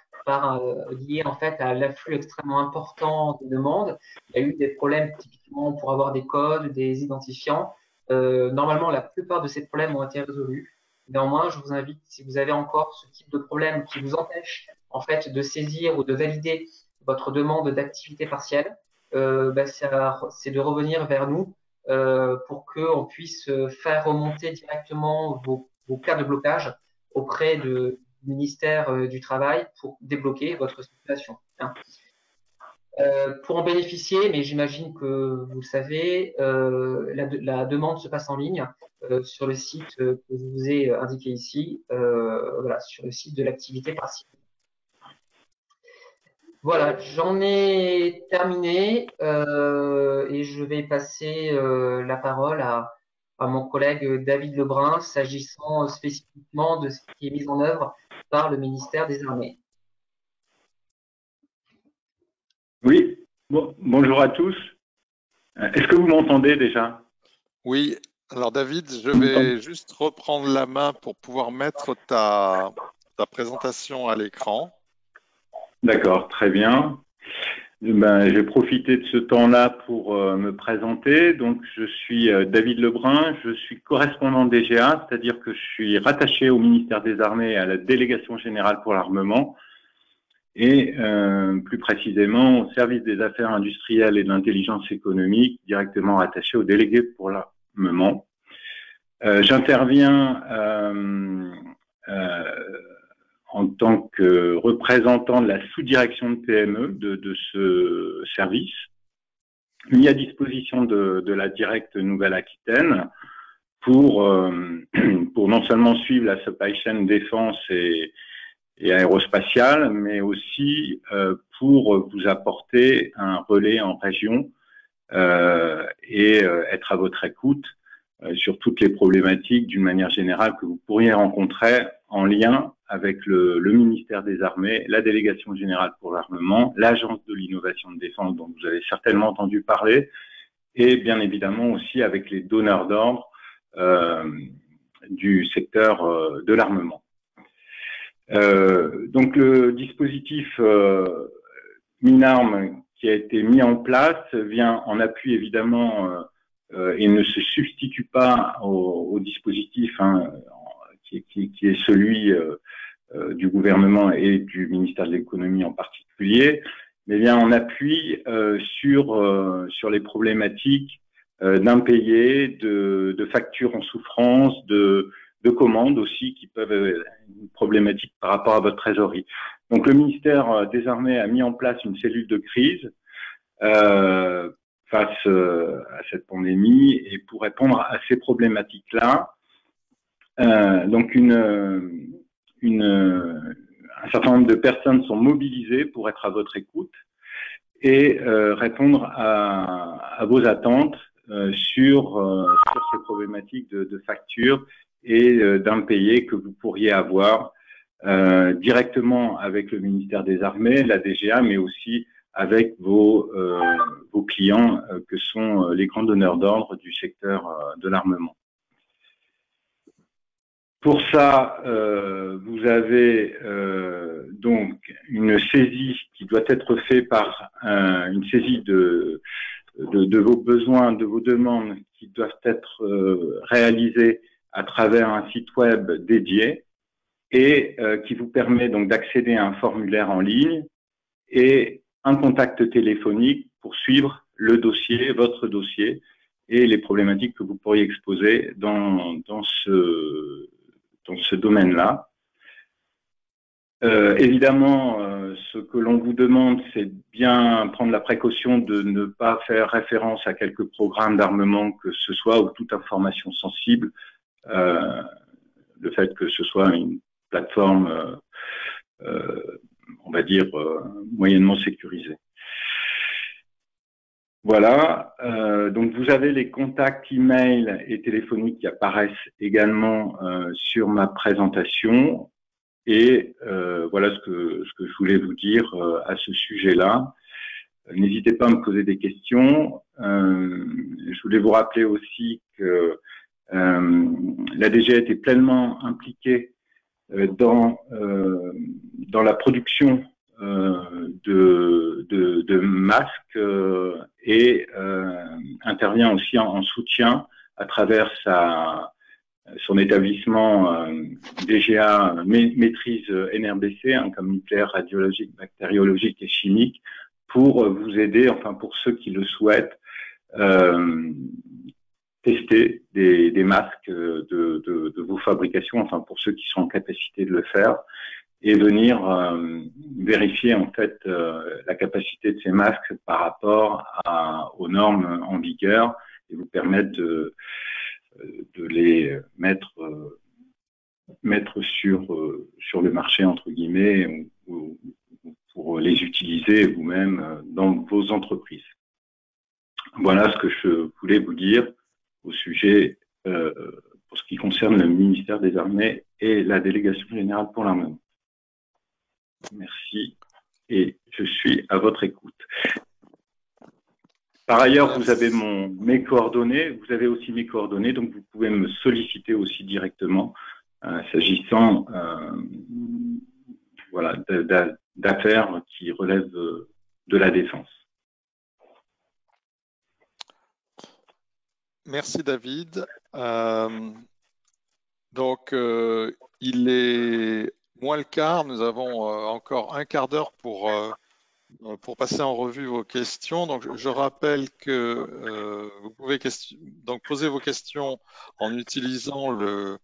liés en fait à l'afflux extrêmement important de demandes. Il y a eu des problèmes typiquement pour avoir des codes, des identifiants. Normalement, la plupart de ces problèmes ont été résolus. Néanmoins, je vous invite, si vous avez encore ce type de problème qui vous empêche en fait de saisir ou de valider votre demande d'activité partielle, c'est de revenir vers nous pour qu'on puisse faire remonter directement vos cas de blocage auprès du ministère du Travail pour débloquer votre situation. Hein. Pour en bénéficier, mais j'imagine que vous le savez, la demande se passe en ligne sur le site que je vous ai indiqué ici, voilà, sur le site de l'activité partielle. Voilà, j'en ai terminé et je vais passer la parole à mon collègue David Lebrun, s'agissant spécifiquement de ce qui est mis en œuvre par le ministère des Armées. Oui, bonjour à tous. Est-ce que vous m'entendez déjà? Oui, alors David, je vais juste reprendre la main pour pouvoir mettre ta présentation à l'écran. D'accord, très bien. Je vais profiter de ce temps-là pour me présenter. Donc, je suis David Lebrun, je suis correspondant DGA, c'est-à-dire que je suis rattaché au ministère des Armées à la Délégation générale pour l'armement et plus précisément au service des affaires industrielles et de l'intelligence économique, directement rattaché au délégué pour l'armement. J'interviens en tant que représentant de la sous-direction de PME de ce service, mis à disposition de la Directe Nouvelle-Aquitaine pour non seulement suivre la supply chain défense et aérospatiale, mais aussi pour vous apporter un relais en région et être à votre écoute sur toutes les problématiques d'une manière générale que vous pourriez rencontrer en lien avec le ministère des Armées, la Délégation générale pour l'armement, l'Agence de l'innovation de défense dont vous avez certainement entendu parler, et bien évidemment aussi avec les donneurs d'ordre du secteur de l'armement. Donc le dispositif Minarmes qui a été mis en place vient en appui évidemment et ne se substitue pas au dispositif qui est celui du gouvernement et du ministère de l'économie en particulier, mais vient en appui sur les problématiques d'impayés, de factures en souffrance, de commandes aussi qui peuvent être une problématique par rapport à votre trésorerie. Donc le ministère des Armées a mis en place une cellule de crise face à cette pandémie et pour répondre à ces problématiques-là, donc un certain nombre de personnes sont mobilisées pour être à votre écoute et répondre à vos attentes sur ces problématiques de factures et d'impayés que vous pourriez avoir directement avec le ministère des Armées, la DGA, mais aussi avec vos clients que sont les grands donneurs d'ordre du secteur de l'armement. Pour ça, vous avez donc une saisie qui doit être faite par une saisie de vos besoins, de vos demandes qui doivent être réalisées à travers un site web dédié et qui vous permet donc d'accéder à un formulaire en ligne et un contact téléphonique pour suivre le dossier, votre dossier et les problématiques que vous pourriez exposer dans ce domaine-là. Évidemment, ce que l'on vous demande, c'est bien prendre la précaution de ne pas faire référence à quelques programmes d'armement que ce soit ou toute information sensible, le fait que ce soit une plateforme, on va dire, moyennement sécurisée. Voilà, donc vous avez les contacts email et téléphoniques qui apparaissent également sur ma présentation et voilà ce que je voulais vous dire à ce sujet-là. N'hésitez pas à me poser des questions. Je voulais vous rappeler aussi que la DGA était pleinement impliquée dans la production de masques et intervient aussi en soutien à travers son établissement DGA maîtrise NRBC, comme nucléaire, radiologique, bactériologique et chimique, pour vous aider, enfin pour ceux qui le souhaitent, tester des masques de vos fabrications, enfin pour ceux qui sont en capacité de le faire, et venir vérifier en fait la capacité de ces masques par rapport aux normes en vigueur et vous permettre de les mettre sur le marché entre guillemets ou pour les utiliser vous-même dans vos entreprises. Voilà ce que je voulais vous dire au sujet pour ce qui concerne le ministère des Armées et la Délégation générale pour l'armement. Merci et je suis à votre écoute. Par ailleurs, vous avez mes coordonnées, vous avez aussi mes coordonnées, donc vous pouvez me solliciter aussi directement s'agissant voilà, d'affaires qui relèvent de la défense. Merci David. Donc, il est moins le quart. Nous avons encore un quart d'heure pour passer en revue vos questions. Donc, je rappelle que vous pouvez donc poser vos questions en utilisant le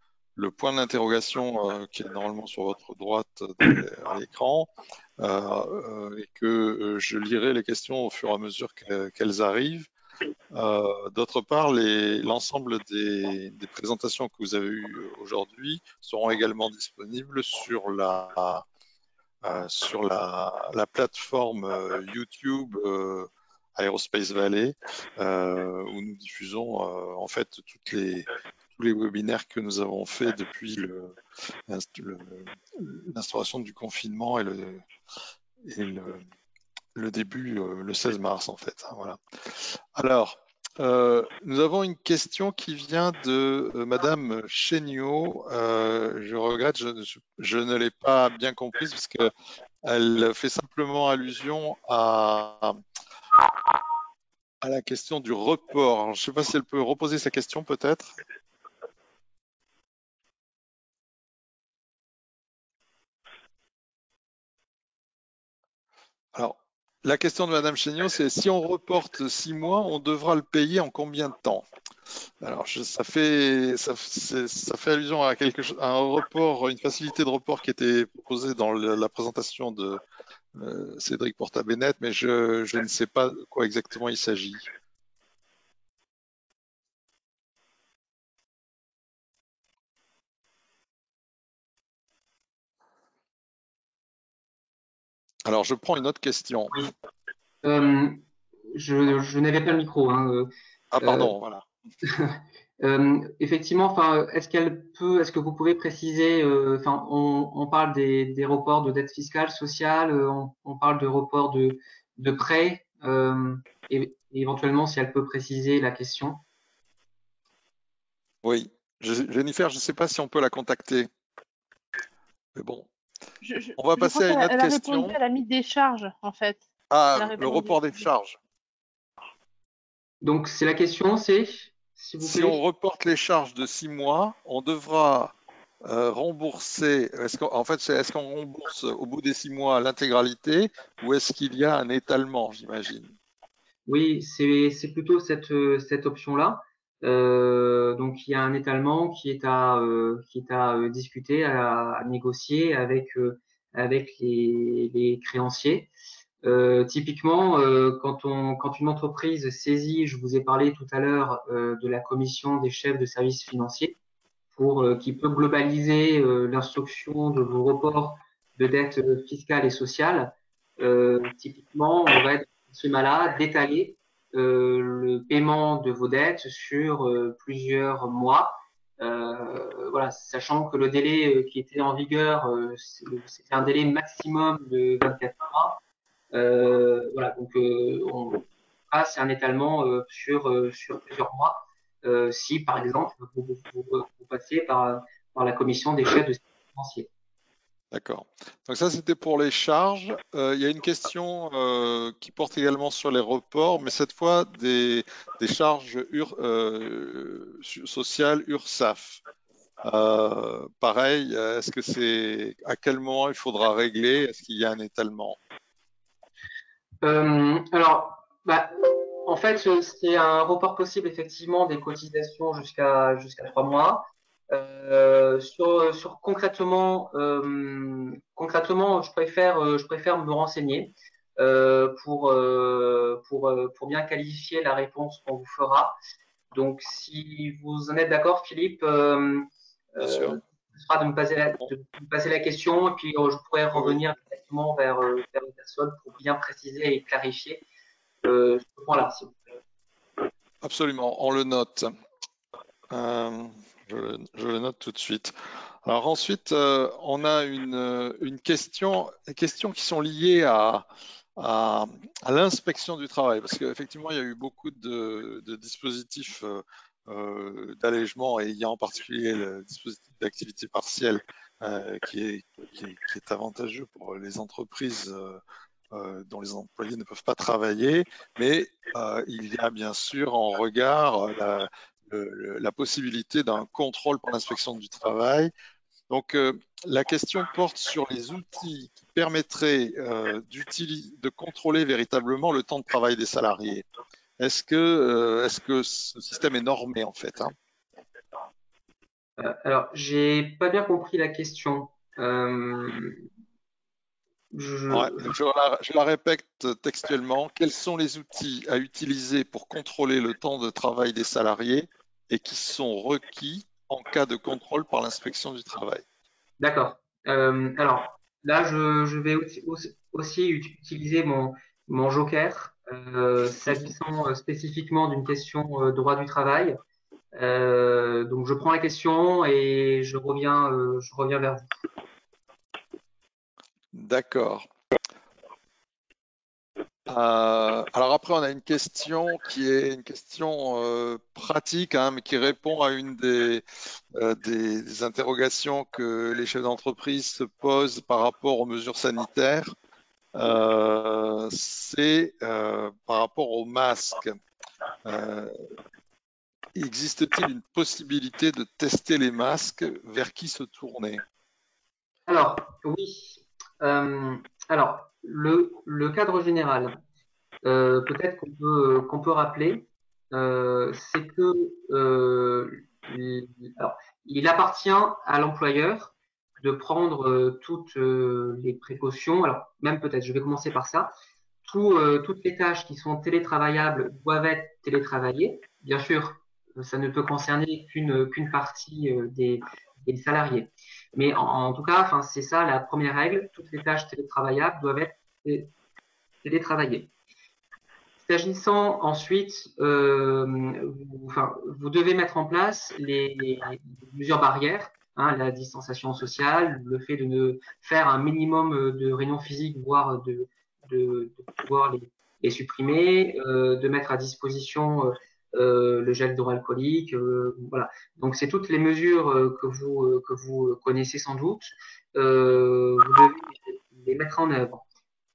point d'interrogation qui est normalement sur votre droite à l'écran et que je lirai les questions au fur et à mesure qu'elles arrivent. D'autre part, l'ensemble des présentations que vous avez eues aujourd'hui seront également disponibles sur la plateforme YouTube Aerospace Valley où nous diffusons en fait toutes tous les webinaires que nous avons faits depuis l'instauration du confinement et le début, le 16 mars en fait. Hein, voilà. Alors, nous avons une question qui vient de Madame Chéniaud. Je regrette, je ne l'ai pas bien comprise parce qu'elle fait simplement allusion à la question du report. Alors, je ne sais pas si elle peut reposer sa question peut-être. Alors, la question de Madame Chéniaud, c'est si on reporte 6 mois, on devra le payer en combien de temps? Alors, ça fait allusion à à un report, une facilité de report qui était proposée dans la présentation de Cédric Porta-Bennett, mais je ne sais pas de quoi exactement il s'agit. Alors, je prends une autre question. Je n'avais pas le micro. Hein. Ah, pardon, voilà. Effectivement, enfin, est-ce que vous pouvez préciser, enfin, on parle des reports de dette fiscale, sociale, on parle de reports de prêts, et éventuellement si elle peut préciser la question. Oui, Jennifer, je ne sais pas si on peut la contacter, mais bon. On va Je passer crois à une autre qu'elle a question. répondu à la mise des charges, en fait. Ah, le report des charges. Donc, c'est la question, c'est, s'il vous Si plaît. on reporte les charges de 6 mois, on devra rembourser. Est-ce qu'on rembourse au bout des 6 mois l'intégralité ou est-ce qu'il y a un étalement, j'imagine? Oui, c'est plutôt cette option-là. Donc il y a un étalement qui est à discuter, à négocier avec les créanciers. Typiquement, quand une entreprise saisit, je vous ai parlé tout à l'heure de la commission des chefs de services financiers, qui peut globaliser l'instruction de vos reports de dettes fiscales et sociales. Typiquement, on va être dans ce schéma-là d'étaler le paiement de vos dettes sur plusieurs mois. Voilà, sachant que le délai qui était en vigueur, c'était un délai maximum de 24 mois. Voilà, donc on passe un étalement sur plusieurs mois. Si, par exemple, vous passez par la commission des chefs de service financier. D'accord. Donc ça, c'était pour les charges. Il y a une question qui porte également sur les reports, mais cette fois des charges sociales URSSAF. Pareil, est-ce que c'est à quel moment il faudra régler? Est-ce qu'il y a un étalement? Alors, bah, en fait, c'est un report possible effectivement des cotisations jusqu'à 3 mois. Concrètement, je préfère me renseigner pour bien qualifier la réponse qu'on vous fera. Donc, si vous en êtes d'accord, Philippe, Bien sûr. ce sera de me passer la question et puis je pourrais revenir directement vers une personne pour bien préciser et clarifier ce point-là. Absolument, on le note. Je le note tout de suite. Alors ensuite, on a une question, des questions qui sont liées à l'inspection du travail, parce qu'effectivement, il y a eu beaucoup de dispositifs d'allègement, et il y a en particulier le dispositif d'activité partielle qui est avantageux pour les entreprises dont les employés ne peuvent pas travailler, mais il y a bien sûr en regard la possibilité d'un contrôle par l'inspection du travail. Donc, la question porte sur les outils qui permettraient de contrôler véritablement le temps de travail des salariés. Est-ce que ce système est normé en fait, hein? Alors, j'ai pas bien compris la question. Ouais, je la répète textuellement. Quels sont les outils à utiliser pour contrôler le temps de travail des salariés et qui sont requis en cas de contrôle par l'inspection du travail? D'accord. Alors, là, je vais aussi utiliser mon joker, s'agissant spécifiquement d'une question droit du travail. Donc, je prends la question et je reviens vers vous. D'accord. Alors après, on a une question qui est une question pratique, hein, mais qui répond à une des interrogations que les chefs d'entreprise se posent par rapport aux mesures sanitaires. C'est par rapport aux masques. Existe-t-il une possibilité de tester les masques? Vers qui se tourner? Alors, oui. Alors, le cadre général, peut-être qu'on peut rappeler, c'est que alors, il appartient à l'employeur de prendre toutes les précautions. Alors, même peut-être, je vais commencer par ça. Toutes les tâches qui sont télétravaillables doivent être télétravaillées. Bien sûr, ça ne peut concerner qu'une partie des salariés. Mais en tout cas, enfin, c'est ça la première règle. Toutes les tâches télétravaillables doivent être télétravaillées. S'agissant ensuite, vous devez mettre en place les mesures barrières, hein, la distanciation sociale, le fait de ne faire un minimum de réunions physiques, voire de pouvoir les supprimer, de mettre à disposition le gel hydroalcoolique, voilà. Donc c'est toutes les mesures que vous connaissez sans doute. Vous devez les mettre en œuvre.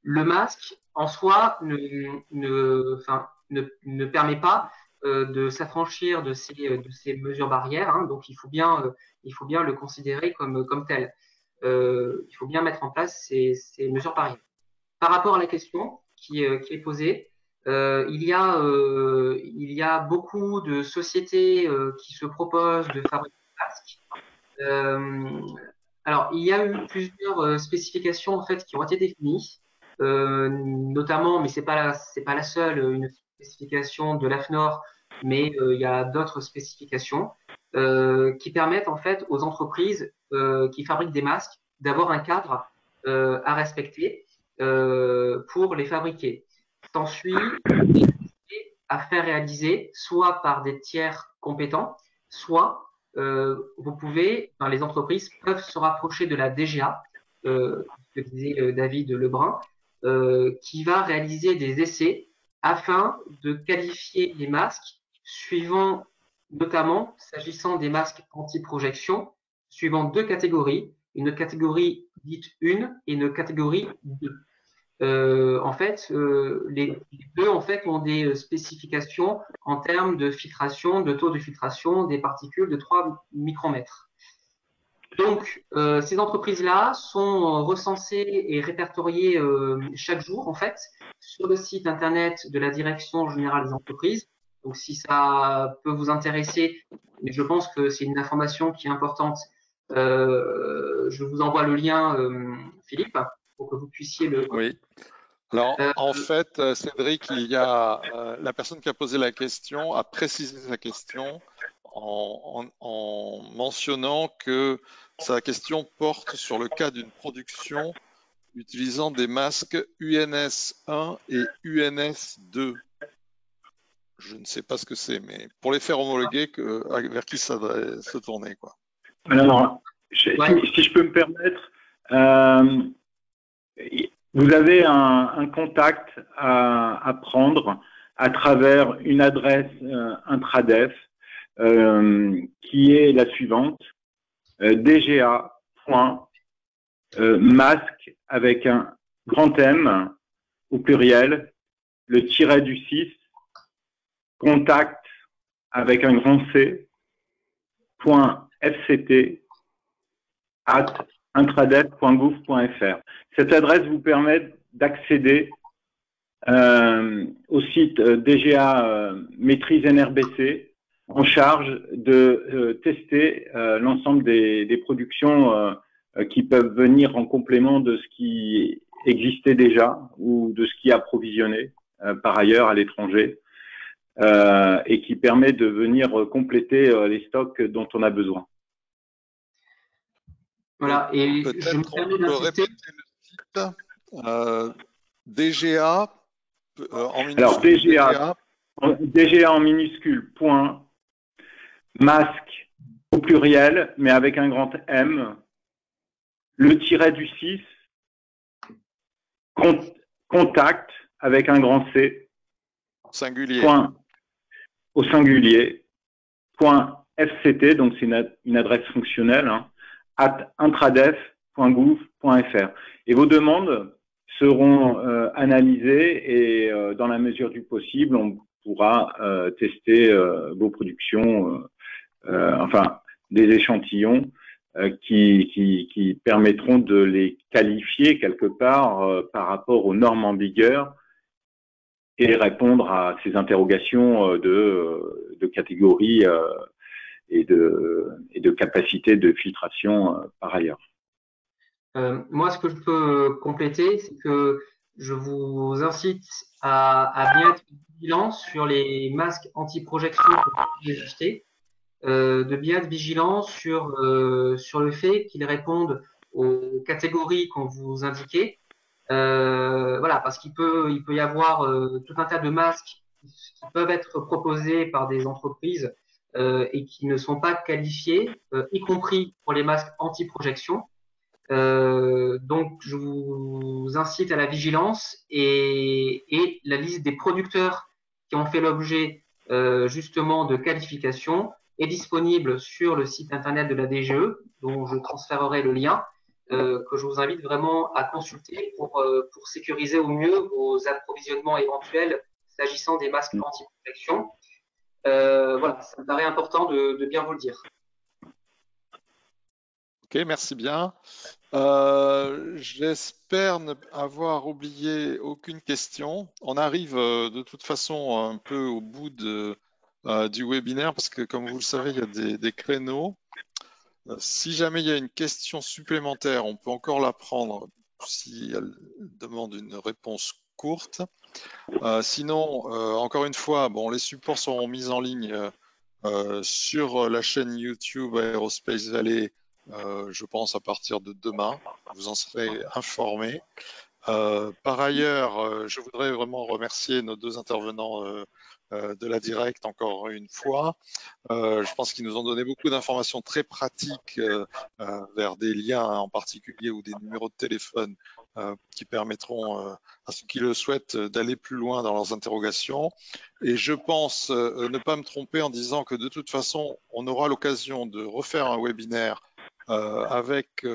Le masque, en soi, ne permet pas de s'affranchir de ces mesures barrières, hein, donc il faut bien le considérer comme tel. Il faut bien mettre en place ces mesures barrières. Par rapport à la question qui est posée, il y a beaucoup de sociétés qui se proposent de fabriquer des masques. Euh, alors, il y a eu plusieurs spécifications en fait qui ont été définies, notamment, mais c'est pas la seule, une spécification de l'AFNOR, mais il y a d'autres spécifications qui permettent en fait aux entreprises qui fabriquent des masques d'avoir un cadre à respecter pour les fabriquer. S'ensuit à faire réaliser soit par des tiers compétents, soit vous pouvez, enfin, les entreprises peuvent se rapprocher de la DGA, que disait David Lebrun, qui va réaliser des essais afin de qualifier les masques suivant, notamment s'agissant des masques anti-projection, suivant deux catégories, une catégorie dite 1 et une catégorie 2. En fait, les deux en fait ont des spécifications en termes de filtration, de taux de filtration des particules de 3 micromètres. Donc, ces entreprises-là sont recensées et répertoriées chaque jour, en fait, sur le site internet de la Direction générale des entreprises. Donc, si ça peut vous intéresser, mais je pense que c'est une information qui est importante, je vous envoie le lien, Philippe, pour que vous puissiez le. Oui. Alors, en fait, Cédric, il y a la personne qui a posé la question a précisé sa question en mentionnant que sa question porte sur le cas d'une production utilisant des masques UNS1 et UNS2. Je ne sais pas ce que c'est, mais pour les faire homologuer, vers qui se tourner, quoi. Alors, si je peux me permettre, vous avez un contact à prendre à travers une adresse intradef qui est la suivante, dga.masque avec un grand M au pluriel, le tiret du 6, contact avec un grand C, .fct @intradef.gouv.fr. Cette adresse vous permet d'accéder au site DGA Maîtrise NRBC en charge de tester l'ensemble des productions qui peuvent venir en complément de ce qui existait déjà ou de ce qui est approvisionné par ailleurs à l'étranger et qui permet de venir compléter les stocks dont on a besoin. Voilà, et peut-être je me permets d'insister. Répéter le site DGA en minuscule. Alors DGA en minuscule masque au pluriel, mais avec un grand M, le tiret du 6, contact avec un grand C, Singulier. point au singulier, point FCT, donc c'est une adresse fonctionnelle, hein, @intradef.gouv.fr. Et vos demandes seront analysées et dans la mesure du possible, on pourra tester vos productions, enfin des échantillons qui permettront de les qualifier quelque part par rapport aux normes en vigueur et répondre à ces interrogations de catégorie et de capacité de filtration par ailleurs. Moi, ce que je peux compléter, c'est que je vous incite à bien être vigilant sur les masques anti-projection que vous pouvez acheter, de bien être vigilant sur le fait qu'ils répondent aux catégories qu'on vous indiquait. Voilà, parce qu'il peut y avoir tout un tas de masques qui peuvent être proposés par des entreprises et qui ne sont pas qualifiés, y compris pour les masques anti-projection. Donc, je vous incite à la vigilance et la liste des producteurs qui ont fait l'objet justement de qualification est disponible sur le site internet de la DGE, dont je transférerai le lien, que je vous invite vraiment à consulter pour sécuriser au mieux vos approvisionnements éventuels s'agissant des masques anti-protection. Voilà, ça me paraît important de bien vous le dire. Ok, merci bien. J'espère ne avoir oublié aucune question. On arrive de toute façon un peu au bout du webinaire parce que comme vous le savez, il y a des créneaux. Si jamais il y a une question supplémentaire, on peut encore la prendre si elle demande une réponse courte. Sinon, encore une fois, bon, les supports seront mis en ligne sur la chaîne YouTube Aerospace Valley, je pense à partir de demain. Vous en serez informés. Par ailleurs, je voudrais vraiment remercier nos deux intervenants de la Direct encore une fois. Je pense qu'ils nous ont donné beaucoup d'informations très pratiques vers des liens en particulier ou des numéros de téléphone qui permettront à ceux qui le souhaitent d'aller plus loin dans leurs interrogations. Et je pense ne pas me tromper en disant que de toute façon, on aura l'occasion de refaire un webinaire avec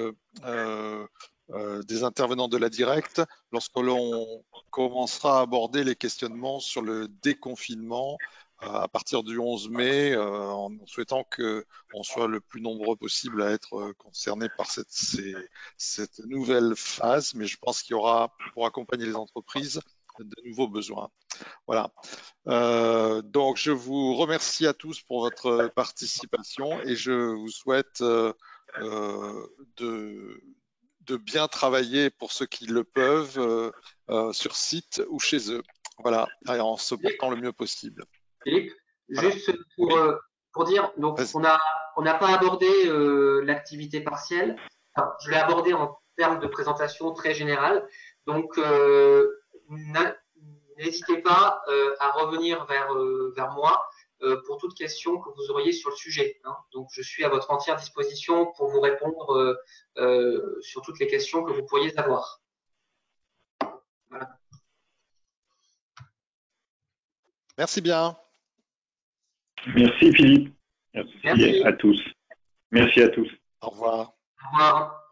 des intervenants de la Direct lorsque l'on commencera à aborder les questionnements sur le déconfinement à partir du 11 mai, en souhaitant qu'on soit le plus nombreux possible à être concernés par cette nouvelle phase, mais je pense qu'il y aura, pour accompagner les entreprises, de nouveaux besoins. Voilà. Donc, je vous remercie à tous pour votre participation et je vous souhaite de bien travailler pour ceux qui le peuvent sur site ou chez eux. Voilà, en se portant le mieux possible. Philippe, Voilà. juste pour dire, donc on n'a pas abordé l'activité partielle. Enfin, je l'ai abordé en termes de présentation très générale. Donc, n'hésitez pas à revenir vers moi pour toute question que vous auriez sur le sujet. Hein. Donc, je suis à votre entière disposition pour vous répondre sur toutes les questions que vous pourriez avoir. Voilà. Merci bien. Merci Philippe. Merci à tous. Merci à tous. Au revoir. Au revoir.